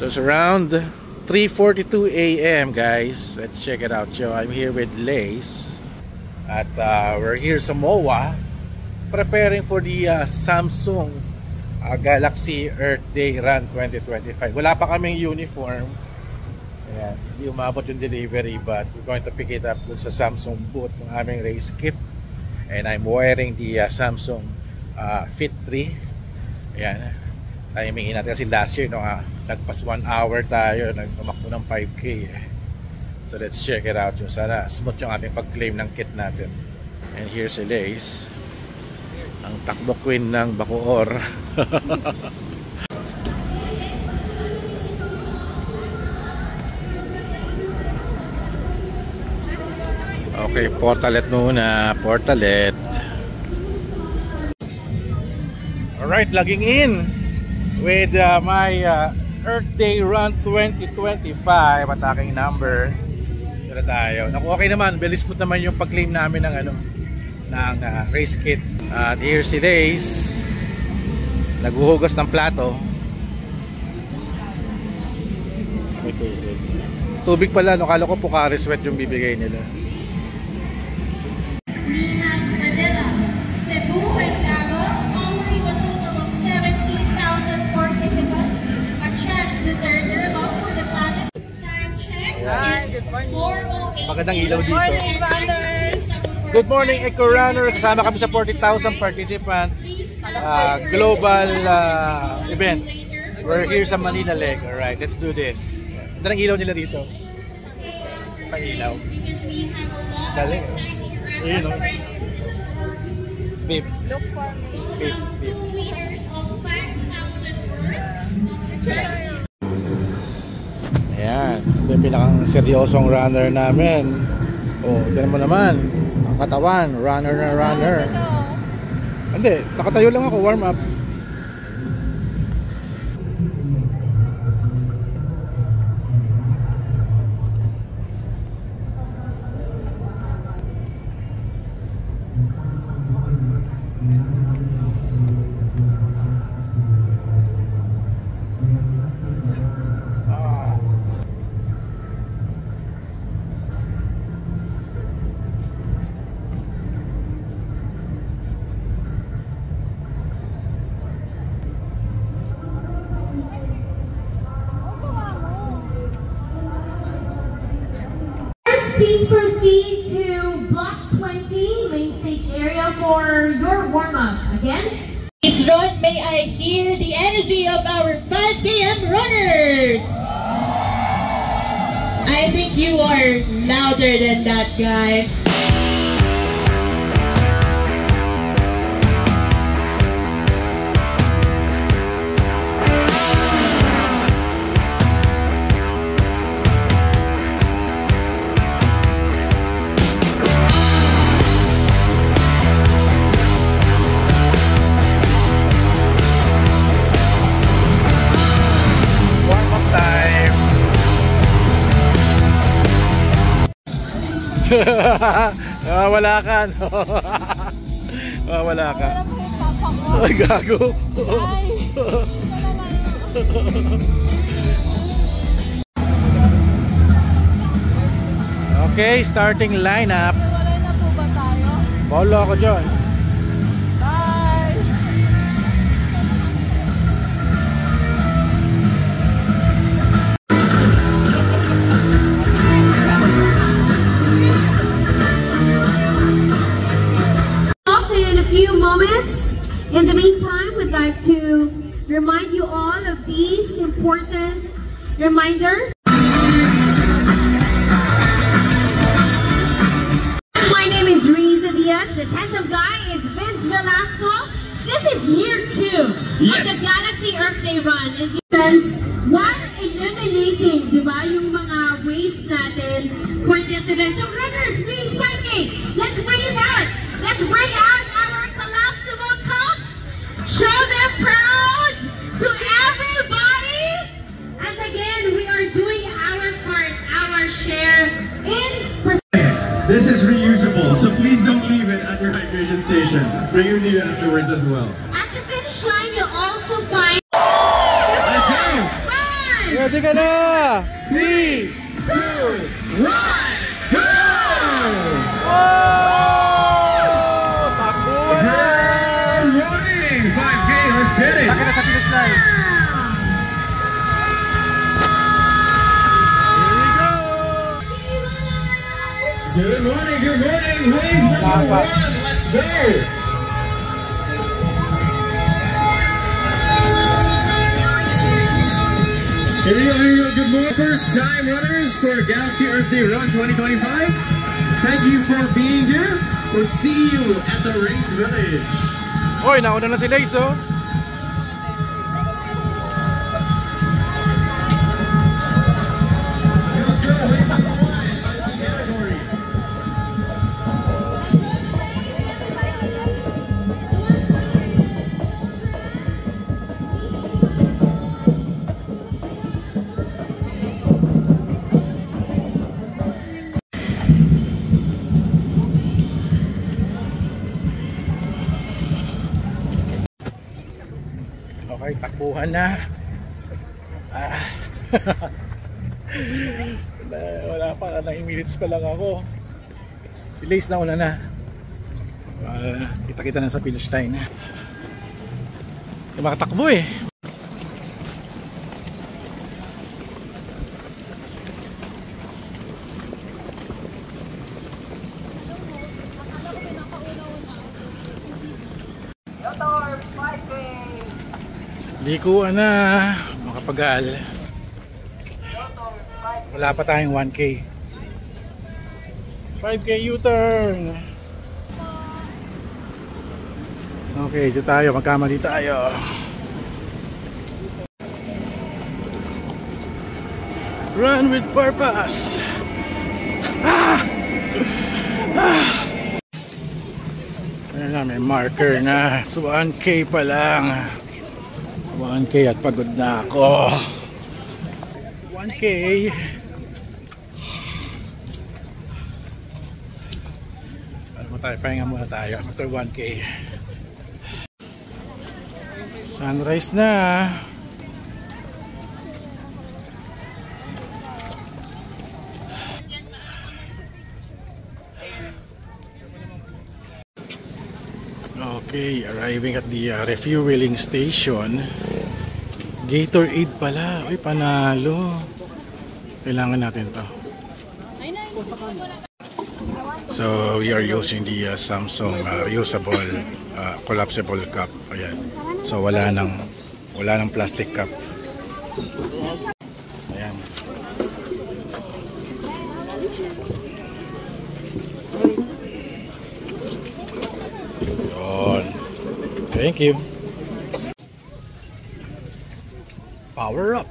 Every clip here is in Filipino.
So it's around 3:42 a.m. guys. Let's check it out. So I'm here with Lace at we're here sa MOA preparing for the Samsung Galaxy Earth Day Run 2025. Wala pa kaming uniform. Ayan, hindi umabot yung delivery, but we're going to pick it up dun sa Samsung booth ng aming race kit. And I'm wearing the Samsung Fit 3. Ayan, timingin natin kasi last year nagpas 1 hour tayo, nagtumakbo ng 5K so let's check it out. Yung sana smooth yung ating pag-claim ng kit natin. And here's si Lace, ang takbo queen ng Bacoor. Okay, portalet muna, portalet. Alright, logging in with my Earth Day Run 2025 at aking number. Ito na tayo. Naku, okay naman, bilis mo naman yung pag-claim namin ng race kit. At here si Lace, naghuhugas ng plato. May tubig. Tubig pala, no? Kala ko Pocari Sweat yung bibigay nila. Magandang ilaw dito. Good morning, Eco Runner. Kasama kami sa 40,000 participant global event. We're here sa Manila Leg. Alright, let's do this. Magandang ilaw nila dito. Pang-ilaw. Galing. Ayun, no? Babe. Look for me. Babe. Ayan, ito yung pinakang seryosong runner namin. Oh, ito mo naman ang katawan, runner na runner. Hindi, nakatayo lang ako, warm up. Please proceed to block 20, main stage area for your warm-up. Again, please run, may I hear the energy of our 5 km runners? I think you are louder than that, guys. Wala ka, no? Wala ka. Ay, gago. Okay, starting lineup. Wala na po ba tayo? Bolo ako dyan. Bye! moments. In the meantime, we'd like to remind you all of these important reminders. My name is Riza Diaz. This handsome guy is Vince Velasco. This is year 2 of the Galaxy Earth Day Run. And while eliminating, di ba, yung mga waste natin for this event. So runners, please, parking. Let's bring it out. Let's bring out our collapsible cups. Show them proud to everybody. As again, we are doing our part, our share in This is reusable, so please don't leave it at your hydration station. Bring it with you afterwards as well. At the finish line, you'll also find... Let's go! Good Ready ka na? 3, 2, 1, go! Takbo na! Good morning! 5K, let's get it! Taka na sa finish line. Good morning, wave number 1, let's go! Here we go, good morning. First time runners for Galaxy Earth Day Run 2025. Thank you for being here. We'll see you at the race village. Oy, nauna na si Lace, oh. Let's go, wave number 1, category. Okay, takbuhan na. Wala pa, 9 minutes pa lang ako. Si Lace na una na. Kita-kita na sa finish line. Hindi makatakbo eh. Likuan na, makapagal. Wala pa tayong 1K. 5K U-turn. Okay, dito tayo, magkamali tayo. Run with purpose. Ayan na, may marker na. So 1K pa lang. 1K at pagod na ako. 1K. Ano tayo? Pahinga muna tayo after 1K. Sunrise na. Okay, arriving at the refueling station. Gatorade pala. Uy, panalo. Kailangan natin to. So, we are using the Samsung reusable, collapsible cup. Ayan. So, wala nang plastic cup. Ayan. Thank you. Power up.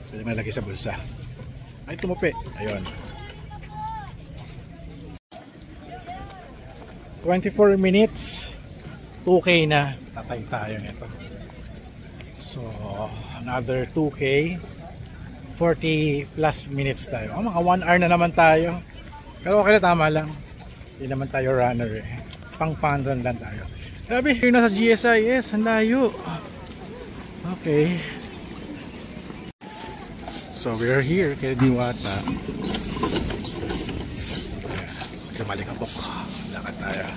Pwede malagay sa bulsa. Ay, tumupi. Ayun. 24 minutes. 2K na. Tatay tayo nito. So, another 2K. 40 plus minutes tayo. Oh, mga 1 hour na naman tayo. Pero okay na, tama lang. Hindi naman tayo runner eh. Pang-run lang tayo. Grabe, yun na sa GSIS. Ang layo. Okay. So, we're here kay Diwata. Kamali ka po. Lakad tayo.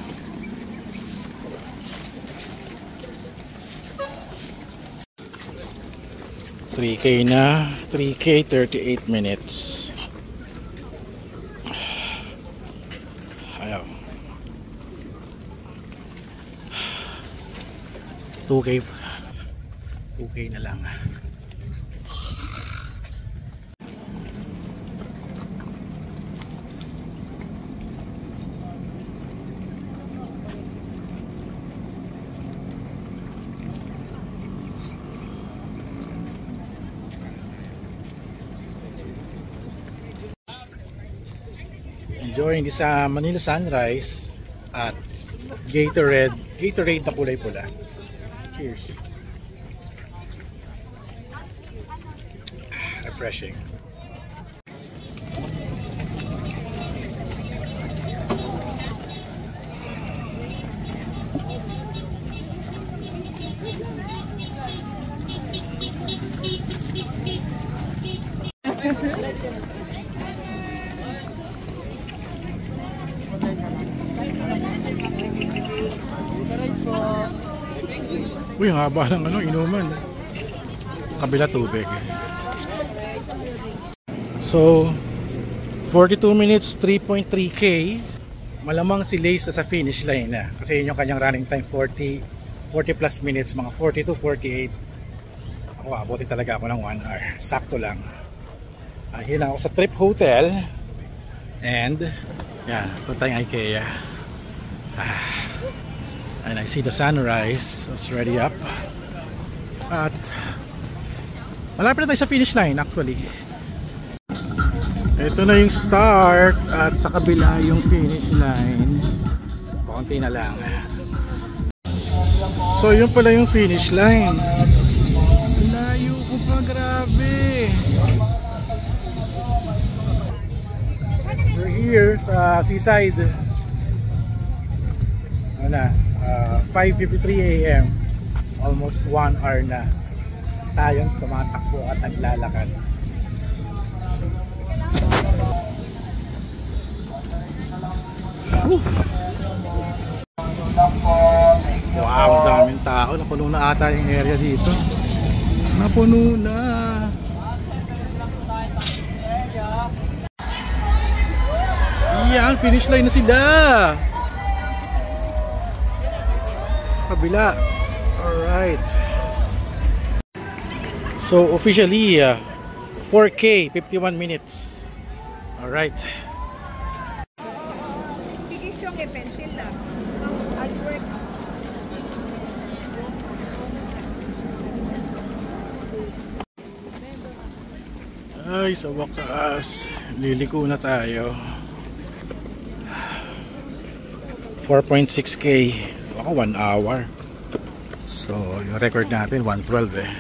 $3K na. 3K, 38 minutes. Ayaw. 2K. 2K na lang. Enjoying this Manila sunrise at Gatorade na kulay pula. Cheers. Uy, ang haba ng ano, inuman. Kabila tubig. So, 42 minutes, 3.3K. Malamang si Lace sa finish line na. Kasi yun yung kanyang running time, 40 plus minutes, mga 42, 48. Ako, abutin talaga ako ng 1 hour. Sakto lang. Here na ako sa Trip Hotel. And, yan, punta tayong IKEA. And I see the sunrise. It's already up. At, malapit na tayo sa finish line actually. Ito na yung start. At sa kabila yung finish line. Konti na lang. So yun pala yung finish line. Layo ko pa, grabe. We're here sa seaside. Ano na, 5:53 AM. Almost 1 hour na tayong tumatakbo at naglalakad. Wow, ang daming tao. Napuno na ata yung area dito. Napuno na. Yan, finish line na sila. Sa kabila. Alright. So officially 4K 51 minutes. Alright. Ay, sa wakas liliko na tayo. 4.6K. Ako 1 hour. So yung record natin 1:12 eh.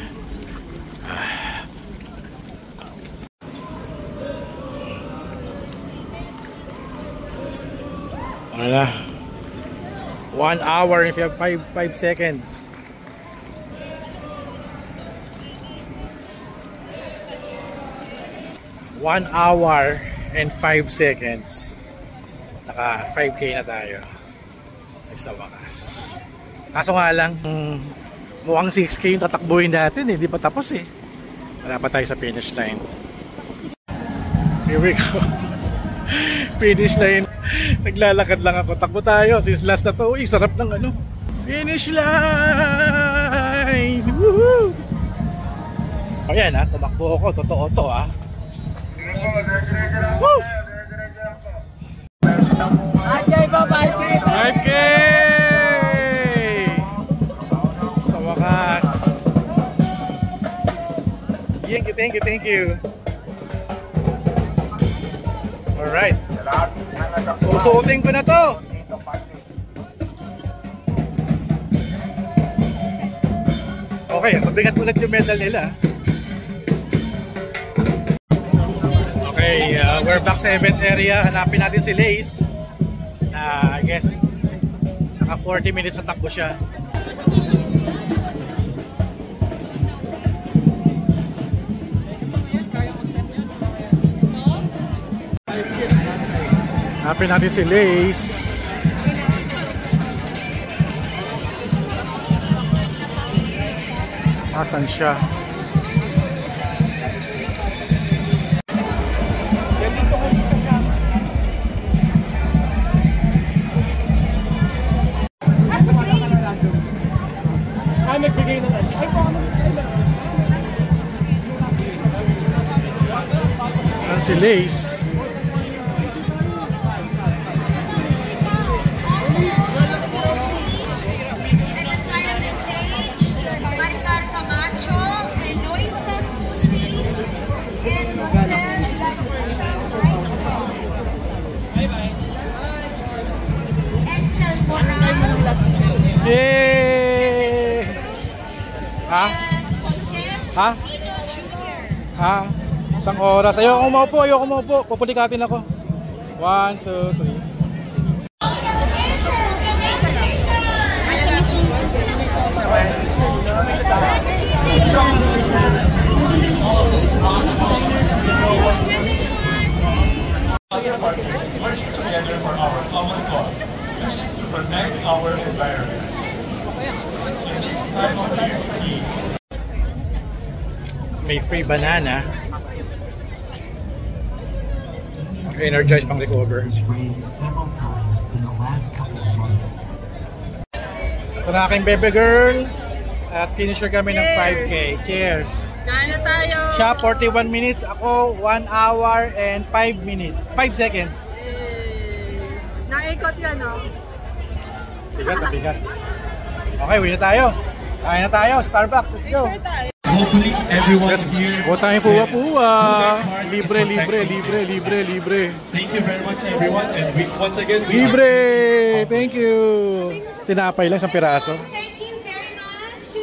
Ano na? 1 hour if you have 5 seconds. One hour and 5 seconds. Naka 5K na tayo. Ay, sa wakas. Kaso nga lang, mukhang 6K yung tatakbuhin natin eh. Di pa tapos eh. Wala pa tayo sa finish line. Here we go. Finish line. Naglalakad lang ako. Takbo tayo. Since last na to. Uy, sarap ng ano. Finish line! Woohoo! O yan ha. Tumakbo ako. Totoo to ha. Woo! 5K! Sa wakas. Thank you. Alright. Susuotin ko na to. Okay, mabigat ulit yung medal nila. Okay, we're back sa event area. Hanapin natin si Lace. I guess naka 40 minutes na takbo siya. Hanapin natin si Lace. Asan siya? Nagbigay na lang. Saan si Lace? At the side of the stage, Maricar Camacho, Eloisa Pusi, and Jose Latisha Maestro. Excel Moral. Yay! Ha? Ha? Ha? Isang oras. Ayoko maupo. Pupulikatin ako. 1, 2, 3. Together for our common cause, which is to protect our environment. In this time of free banana. Energize pang recover. Raised several times in the last couple of months. Ito na aking bebe girl. At finisher kami ng 5K. Cheers! Kain na tayo! Siya 41 minutes. Ako 1 hour and 5 minutes. 5 seconds. Nakikot yan, oh. Bigat, bigat. Okay, uwi na tayo. Kain na tayo. Starbucks, let's go. Picture tayo. Hopefully everyone here. Huwag tayong puwa-puwa. Libre, libre, libre, libre, libre. Thank you very much everyone, and once again Libre! Thank you! Tinapay lang isang piraso. Thank you very much.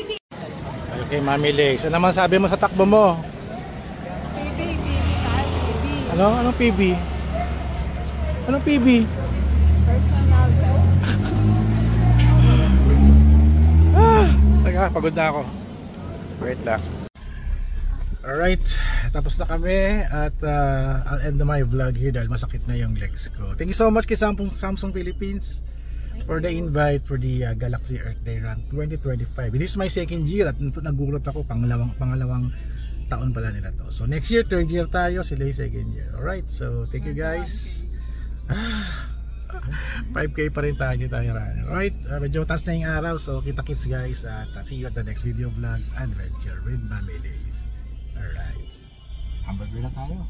Okay, Mami Lace. Ano naman sabi mo sa takbo mo? PB tayo, PB. Ano? Anong PB? Anong PB? Personal best. Teka, pagod na ako. Wait lang. Alright, tapos na kami at I'll end my vlog here dahil masakit na yung legs ko. Thank you so much kay Samsung Philippines for the invite for the Galaxy Earth Day Run 2025. This is my second year at nagulat ako, pangalawang taon pala nila to. So next year, third year tayo, sila yung second year. Alright, so thank you guys. 5K pa rin tayo run. Alright, medyo taas na yung araw, so kita-kits guys at see you at the next video vlog adventure with Mami Lace. Alright, hamburger na tayo.